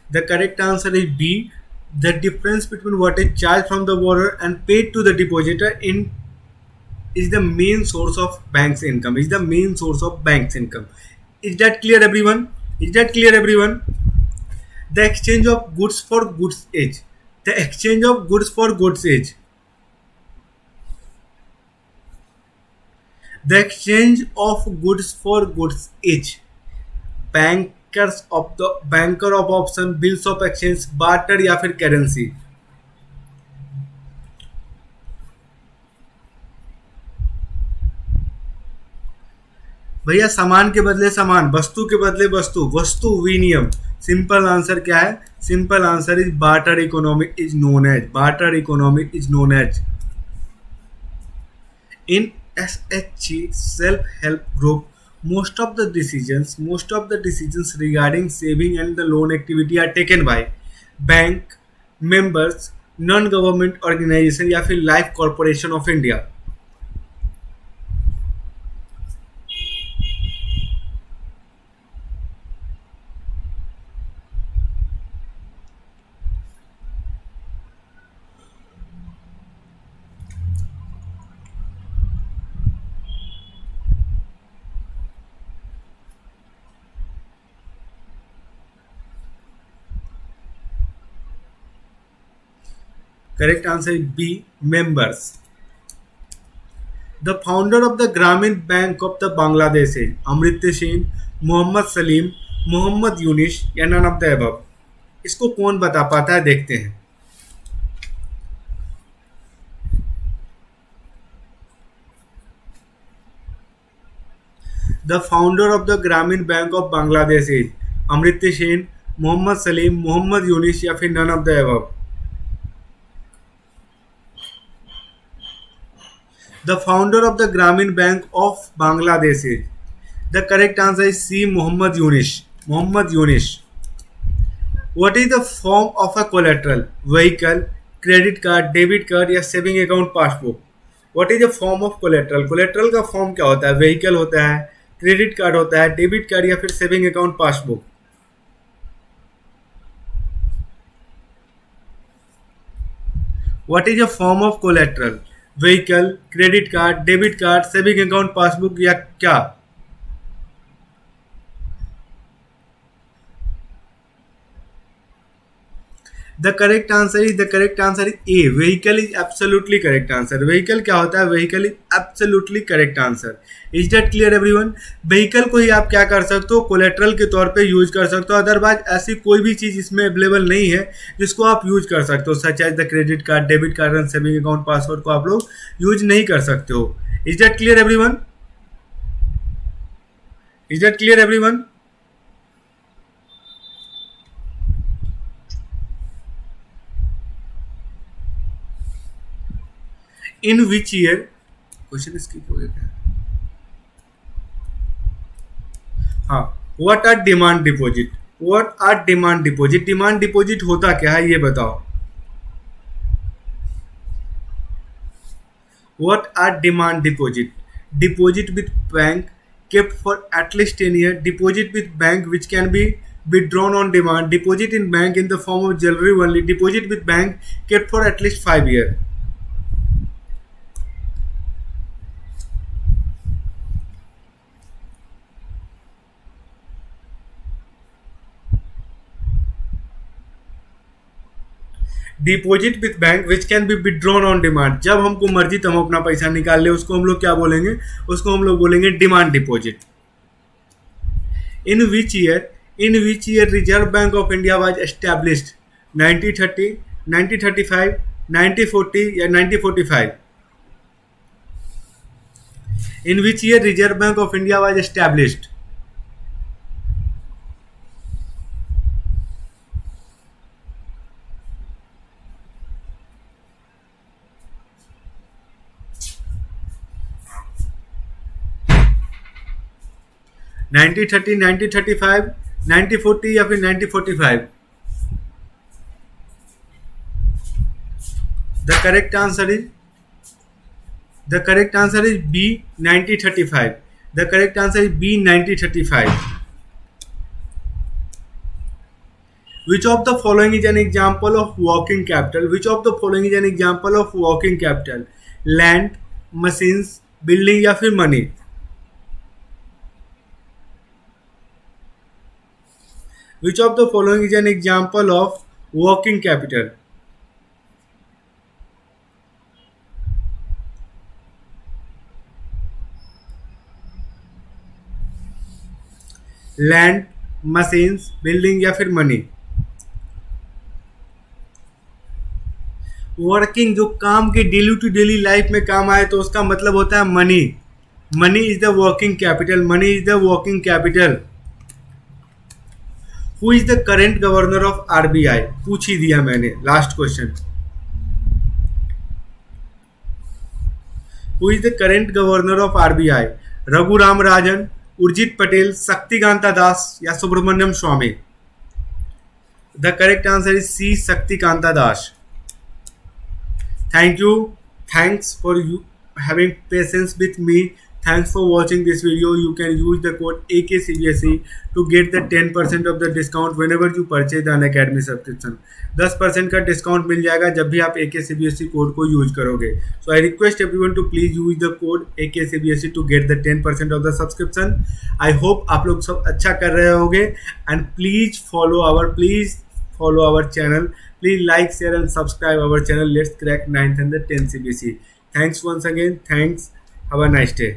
Speaker 1: The correct answer is B. The difference between what is charged from the borrower and paid to the depositor in is the main source of bank's income. Is the main source of bank's income. Is that clear, everyone? Is that clear, everyone? The exchange of goods for goods age. The exchange of goods for goods age. The exchange of goods for goods age. Banker of option, bills of exchange, barter या फिर currency. भैया सामान के बदले सामान, वस्तु के बदले वस्तु, वस्तु विनियम. सिंपल आंसर क्या है? Simple answer is barter economy is known as. Barter economy is known as. In SHG self help group, most of the decisions regarding saving and the loan activity are taken by bank, members, non government organization या फिर life corporation of India. Correct answer is B, members. The founder of the Grameen Bank of the Bangladesh is Amritya Sen, Mohammad Salim, Mohammad Yunus या none of the above. इसको कौन बता पाता है, देखते हैं. The founder of the Grameen Bank of Bangladesh is Amritya Sen, Mohammad Salim, Mohammad Yunus या फिर none of the above. The founder of the Grameen Bank of Bangladesh is. The correct answer is C, Mohammad Yunish. Mohammad Yunish. What is the form of a collateral? Vehicle, credit card, debit card या saving account passbook. What is the form of collateral? Collateral का form क्या होता है? Vehicle होता है, credit card होता है, debit card या फिर saving account passbook. What is the form of collateral? Vehicle, credit card, debit card, saving account passbook या क्या? The correct answer is a. Vehicle is absolutely correct answer. Vehicle क्या होता है? Vehicle is absolutely correct answer. Is that clear everyone? Vehicle को ही आप क्या कर सकते हो? कोलेट्रल के तौर पे यूज कर सकते हो. अदरवाइज ऐसी कोई भी चीज इसमें अवेलेबल नहीं है जिसको आप यूज कर सकते हो. Such as the credit card, debit card and saving account password को आप लोग यूज नहीं कर सकते हो. Is that clear everyone? Is that clear everyone? In which year, question skip हो गया. हाँ, what are demand deposit? What are demand deposit? Demand deposit होता क्या है ये बताओ. What are demand deposit? Deposit with bank kept for at least 10 years. Deposit with bank which can be withdrawn on demand. Deposit in bank in the form of jewelry only. Deposit with bank kept for at least 5 years. Deposit with bank which can be withdrawn on demand. जब हमको मर्जी तब हम अपना पैसा निकाल ले, उसको हम लोग क्या बोलेंगे? उसको हम लोग बोलेंगे demand deposit. In which year Reserve Bank of India was established? 1930, 1935, 1940 या 1945? In which year Reserve Bank of India was established? 1930, 1935, 1940 या फिर 1945? The correct answer is B, 1935. The correct answer is B, 1935. Which of the following is an example of working capital? Which of the following is an example of working capital? Land, machines, building या फिर money? Which of the following is an example of working capital? Land, machines, building या फिर money? Working, जो काम की daily to daily life में काम आए तो उसका मतलब होता है money. Money is the working capital. Money is the working capital. Who is the current governor of RBI? पूछ ही दिया मैंने, last question. Who is the current governor of RBI? Raghuram Rajan, Urjit Patel, Shaktikanta Das या Subramanian Swamy? The correct answer is C, Shaktikanta Das. Thank you. Thanks for you having patience with me. Thanks for watching this video. You can use the code AKCBSE to get the 10% of the discount whenever you purchase the Unacademy subscription. 10% का discount मिल जाएगा जब भी आप AKCBSE code को use करोगे. So I request everyone to please use the code AKCBSE to get the 10% of the subscription. I hope आप लोग सब अच्छा कर रहे होंगे and please follow our channel. Please like, share and subscribe our channel. Let's crack 9th and the 10th CBSE. Thanks once again. Thanks. Have a nice day.